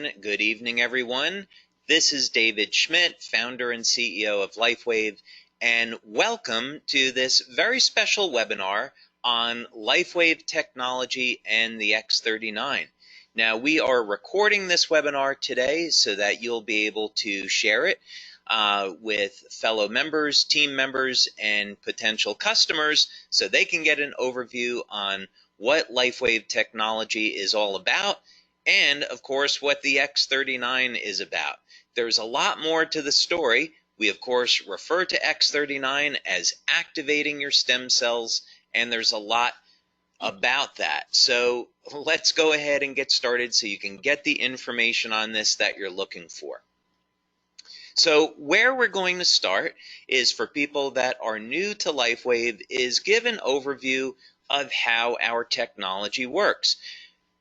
Good evening, everyone. This is David Schmidt, founder and CEO of LIFEWAVE, and welcome to this very special webinar on LIFEWAVE technology and the X39. Now, we are recording this webinar today so that you'll be able to share it with fellow members, team members, and potential customers so they can get an overview on what LIFEWAVE technology is all about, and of course what the X39 is about. There's a lot more to the story. We of course refer to X39 as activating your stem cells, and there's a lot about that. So let's go ahead and get started so you can get the information on this that you're looking for. So where we're going to start is for people that are new to LIFEWAVE is give an overview of how our technology works,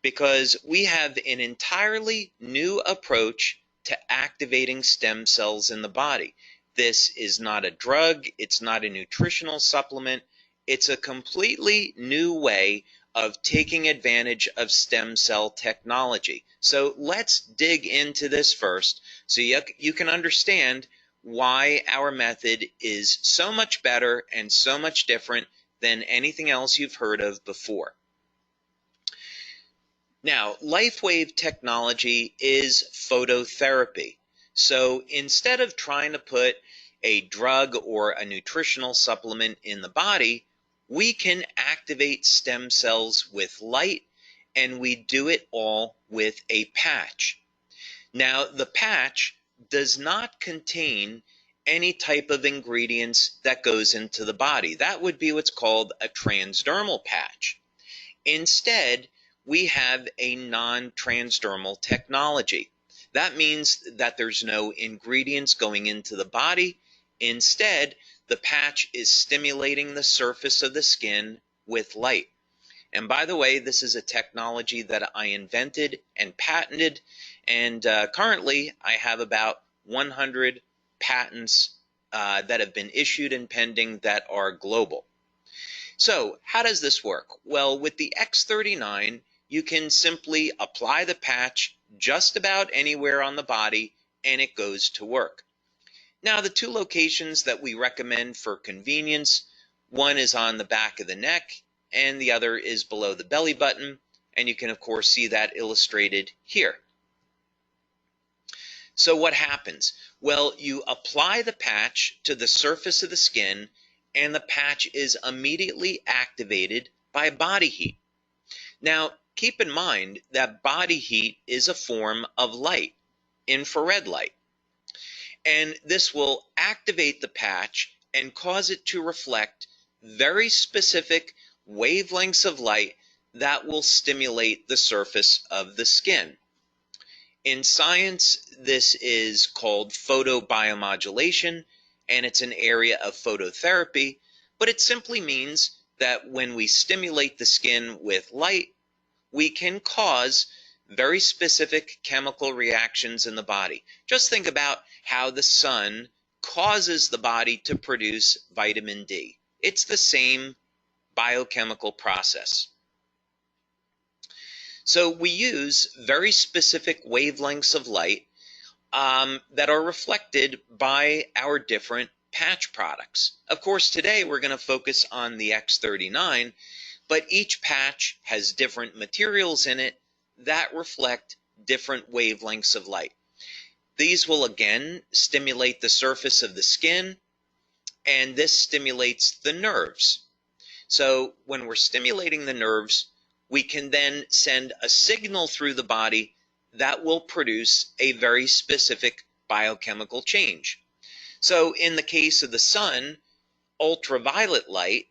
because we have an entirely new approach to activating stem cells in the body. This is not a drug, it's not a nutritional supplement, it's a completely new way of taking advantage of stem cell technology. So let's dig into this first so you can understand why our method is so much better and so much different than anything else you've heard of before. Now, LIFEWAVE technology is phototherapy. So instead of trying to put a drug or a nutritional supplement in the body, we can activate stem cells with light, and we do it all with a patch. Now, the patch does not contain any type of ingredients that goes into the body. That would be what's called a transdermal patch. Instead, we have a non-transdermal technology. That means that there's no ingredients going into the body. Instead, the patch is stimulating the surface of the skin with light. And by the way, this is a technology that I invented and patented, and currently I have about 100 patents that have been issued and pending that are global. So how does this work? Well, with the X39, you can simply apply the patch just about anywhere on the body and it goes to work. Now, the two locations that we recommend for convenience, one is on the back of the neck and the other is below the belly button, and you can of course see that illustrated here. So what happens? Well, you apply the patch to the surface of the skin and the patch is immediately activated by body heat. Now, keep in mind that body heat is a form of light, infrared light. And this will activate the patch and cause it to reflect very specific wavelengths of light that will stimulate the surface of the skin. In science, this is called photobiomodulation, and it's an area of phototherapy, but it simply means that when we stimulate the skin with light, we can cause very specific chemical reactions in the body. Just think about how the sun causes the body to produce vitamin D. It's the same biochemical process. So we use very specific wavelengths of light that are reflected by our different patch products. Of course, today we're going to focus on the X39, but each patch has different materials in it that reflect different wavelengths of light. These will again stimulate the surface of the skin, and this stimulates the nerves. So when we're stimulating the nerves, we can then send a signal through the body that will produce a very specific biochemical change. So in the case of the sun, ultraviolet light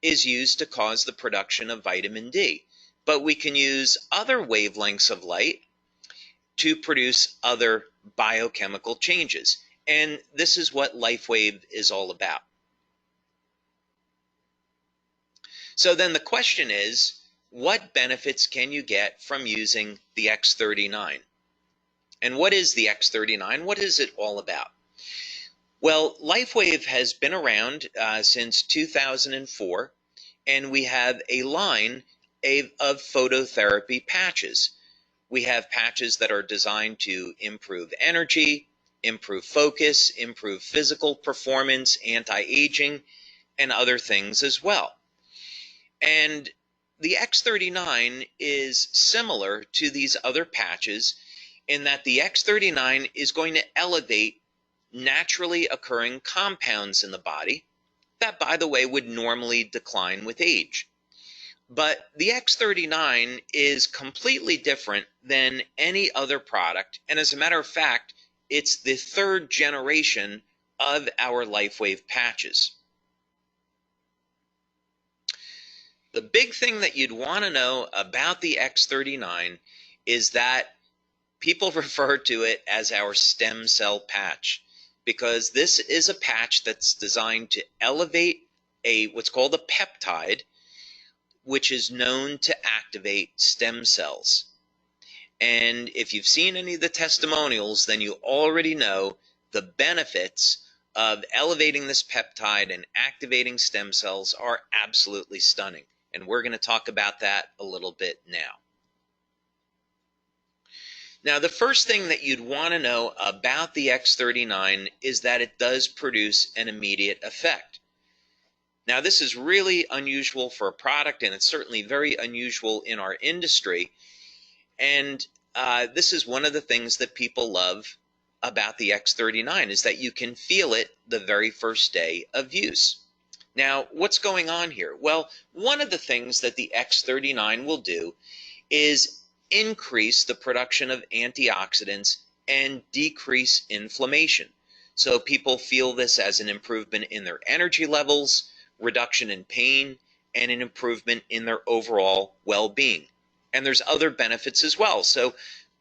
is used to cause the production of vitamin D. But we can use other wavelengths of light to produce other biochemical changes. And this is what LIFEWAVE is all about. So then the question is, what benefits can you get from using the X39? And what is the X39? What is it all about? Well, LIFEWAVE has been around since 2004, and we have a line of phototherapy patches. We have patches that are designed to improve energy, improve focus, improve physical performance, anti-aging, and other things as well. And the X39 is similar to these other patches in that the X39 is going to elevate naturally occurring compounds in the body that, by the way, would normally decline with age. But the X39 is completely different than any other product, and as a matter of fact, it's the third generation of our LIFEWAVE patches. The big thing that you'd want to know about the X39 is that people refer to it as our stem cell patch, because this is a patch that's designed to elevate what's called a peptide, which is known to activate stem cells. And if you've seen any of the testimonials, then you already know the benefits of elevating this peptide and activating stem cells are absolutely stunning. And we're going to talk about that a little bit now. Now, the first thing that you'd want to know about the X39 is that it does produce an immediate effect. Now, this is really unusual for a product, and it's certainly very unusual in our industry. And this is one of the things that people love about the X39 is that you can feel it the very first day of use. Now, what's going on here? Well, one of the things that the X39 will do is increase the production of antioxidants and decrease inflammation. So people feel this as an improvement in their energy levels, reduction in pain, and an improvement in their overall well-being. And there's other benefits as well. So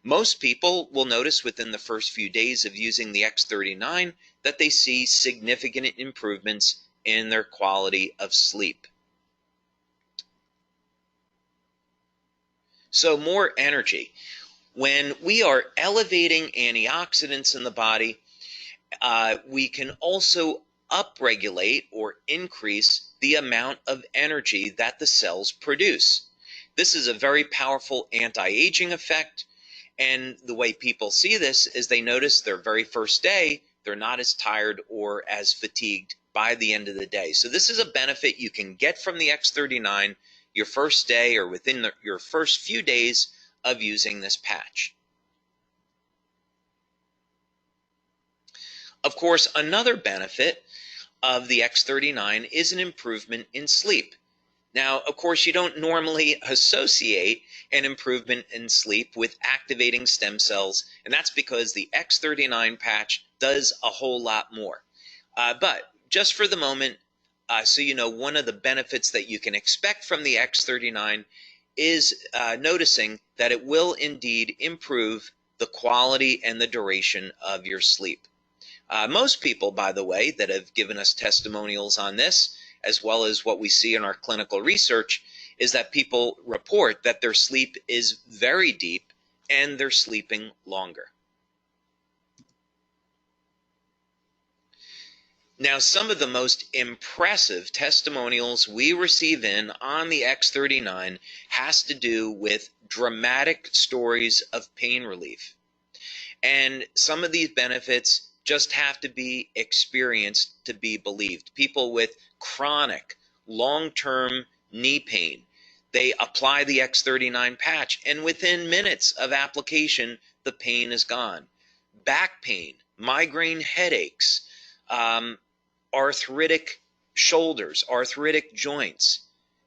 most people will notice within the first few days of using the X39 that they see significant improvements in their quality of sleep. So more energy. When we are elevating antioxidants in the body, we can also upregulate or increase the amount of energy that the cells produce. This is a very powerful anti-aging effect, and the way people see this is they notice their very first day, they're not as tired or as fatigued by the end of the day. So this is a benefit you can get from the X39 your first day or within your first few days of using this patch. Of course, another benefit of the X39 is an improvement in sleep. Now, of course, you don't normally associate an improvement in sleep with activating stem cells, and that's because the X39 patch does a whole lot more. But just for the moment, so you know, one of the benefits that you can expect from the X39 is noticing that it will indeed improve the quality and the duration of your sleep. Most people, by the way, that have given us testimonials on this, as well as what we see in our clinical research, is that people report that their sleep is very deep and they're sleeping longer. Now, some of the most impressive testimonials we receive in on the X39 has to do with dramatic stories of pain relief. And some of these benefits just have to be experienced to be believed. People with chronic, long-term knee pain, they apply the X39 patch, and within minutes of application, the pain is gone. Back pain, migraine headaches, arthritic shoulders, arthritic joints.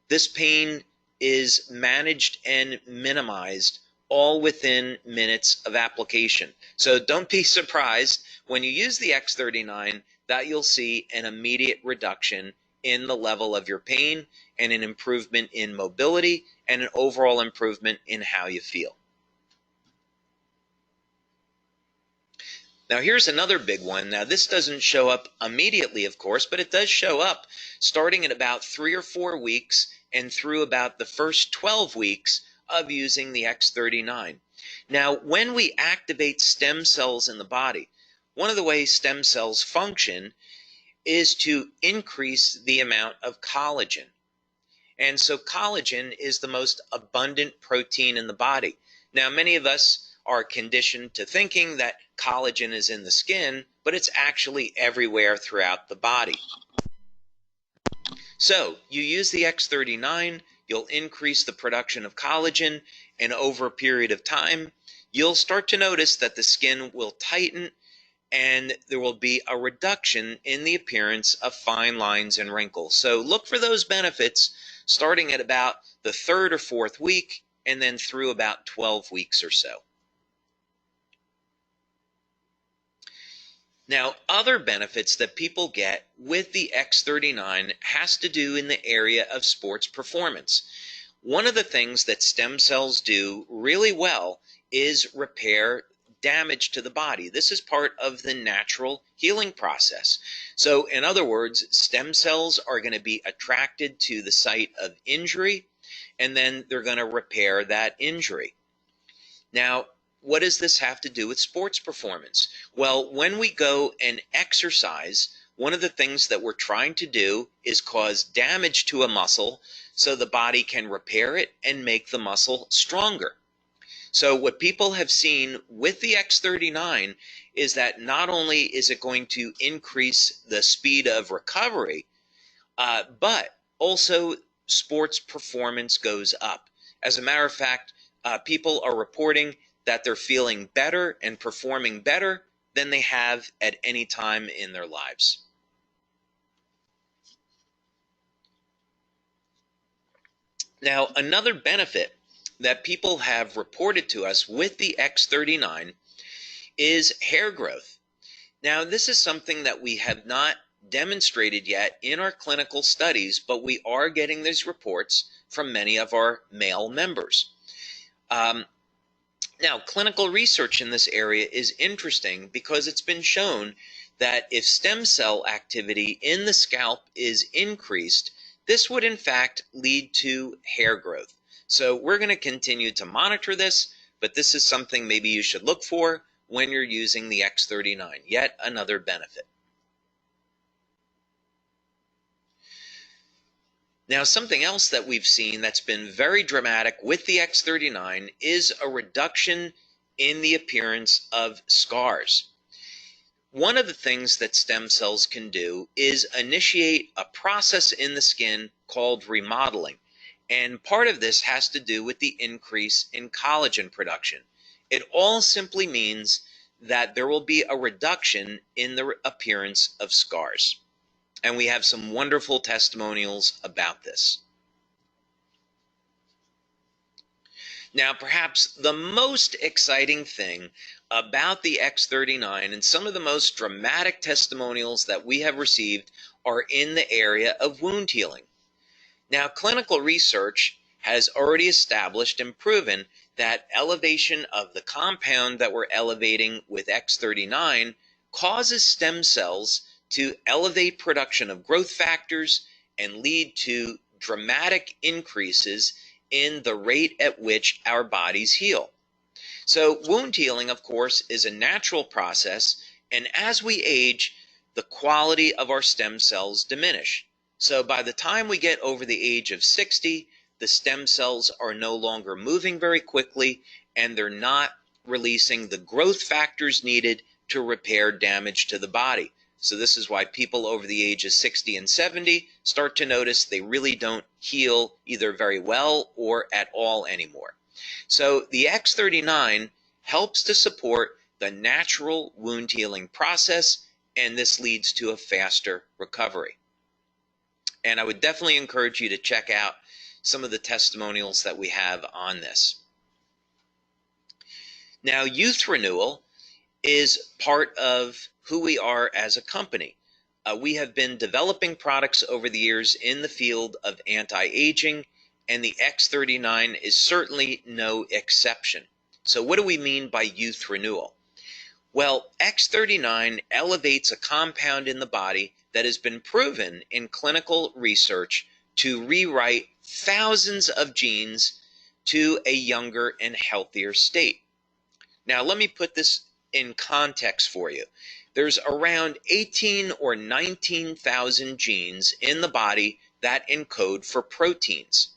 This pain is managed and minimized all within minutes of application. So don't be surprised when you use the X39 that you'll see an immediate reduction in the level of your pain and an improvement in mobility and an overall improvement in how you feel. Now here's another big one. Now this doesn't show up immediately, of course, but it does show up starting at about 3 or 4 weeks and through about the first 12 weeks of using the X39. Now, when we activate stem cells in the body, one of the ways stem cells function is to increase the amount of collagen. And so collagen is the most abundant protein in the body. Now, many of us are conditioned to thinking that collagen is in the skin, but it's actually everywhere throughout the body. So, you use the X39, you'll increase the production of collagen, and over a period of time, you'll start to notice that the skin will tighten and there will be a reduction in the appearance of fine lines and wrinkles. So look for those benefits starting at about the 3rd or 4th week and then through about 12 weeks or so. Now, other benefits that people get with the X39 has to do in the area of sports performance. One of the things that stem cells do really well is repair damage to the body. This is part of the natural healing process. So, in other words, stem cells are going to be attracted to the site of injury, and then they're going to repair that injury. Now, what does this have to do with sports performance? Well, when we go and exercise, one of the things that we're trying to do is cause damage to a muscle so the body can repair it and make the muscle stronger. So what people have seen with the X39 is that not only is it going to increase the speed of recovery, but also sports performance goes up. As a matter of fact, people are reporting that they're feeling better and performing better than they have at any time in their lives. Now, another benefit that people have reported to us with the X39 is hair growth. Now, this is something that we have not demonstrated yet in our clinical studies, but we are getting these reports from many of our male members. Now, clinical research in this area is interesting because it's been shown that if stem cell activity in the scalp is increased, this would in fact lead to hair growth. So we're going to continue to monitor this, but this is something maybe you should look for when you're using the X39, yet another benefit. Now, something else that we've seen that's been very dramatic with the X39 is a reduction in the appearance of scars. One of the things that stem cells can do is initiate a process in the skin called remodeling. And part of this has to do with the increase in collagen production. It all simply means that there will be a reduction in the appearance of scars. And we have some wonderful testimonials about this. Now, perhaps the most exciting thing about the X39 and some of the most dramatic testimonials that we have received are in the area of wound healing. Now, clinical research has already established and proven that elevation of the compound that we're elevating with X39 causes stem cells to elevate production of growth factors and lead to dramatic increases in the rate at which our bodies heal. So wound healing, of course, is a natural process, and as we age, the quality of our stem cells diminish. So by the time we get over the age of 60, the stem cells are no longer moving very quickly, and they're not releasing the growth factors needed to repair damage to the body. So this is why people over the age of 60 and 70 start to notice they really don't heal either very well or at all anymore. So the X39 helps to support the natural wound healing process, and this leads to a faster recovery. And I would definitely encourage you to check out some of the testimonials that we have on this. Now, youth renewal is part of who we are as a company. We have been developing products over the years in the field of anti-aging, and the X39 is certainly no exception. So what do we mean by youth renewal? Well, X39 elevates a compound in the body that has been proven in clinical research to rewrite thousands of genes to a younger and healthier state. Now, let me put this in context for you. There's around 18 or 19,000 genes in the body that encode for proteins.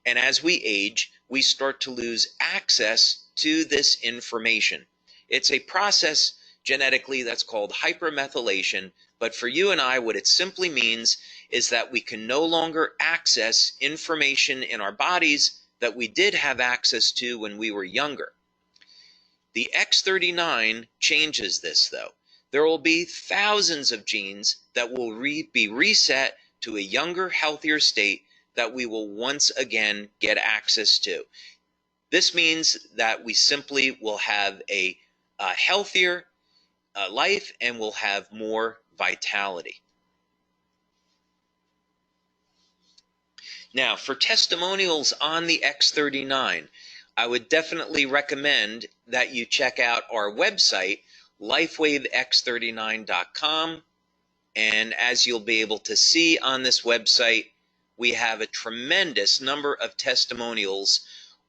And as we age, we start to lose access to this information. It's a process genetically that's called hypermethylation, but for you and I, what it simply means is that we can no longer access information in our bodies that we did have access to when we were younger. The X39 changes this, though. There will be thousands of genes that will be reset to a younger, healthier state that we will once again get access to. This means that we simply will have a healthier life and will have more vitality. Now, for testimonials on the X39, I would definitely recommend that you check out our website, LifeWaveX39.com. And as you'll be able to see on this website, we have a tremendous number of testimonials,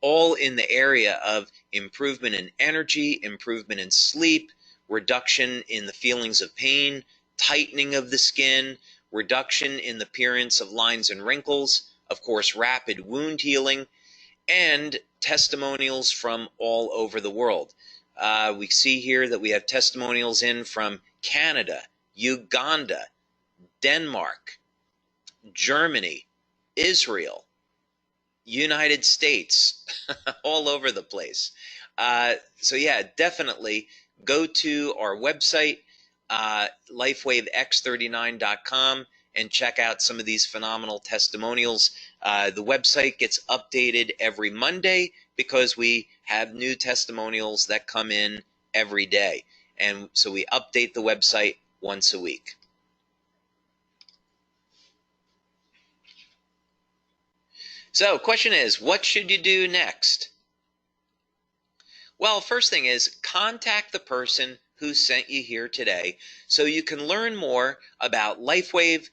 all in the area of improvement in energy, improvement in sleep, reduction in the feelings of pain, tightening of the skin, reduction in the appearance of lines and wrinkles, of course, rapid wound healing, and testimonials from all over the world. We see here that we have testimonials in from Canada, Uganda, Denmark, Germany, Israel, United States, all over the place. So yeah, definitely go to our website, LifeWaveX39.com, and check out some of these phenomenal testimonials. The website gets updated every Monday because we have new testimonials that come in every day. And so we update the website once a week. So, question is, what should you do next? Well, first thing is, contact the person who sent you here today so you can learn more about LifeWave,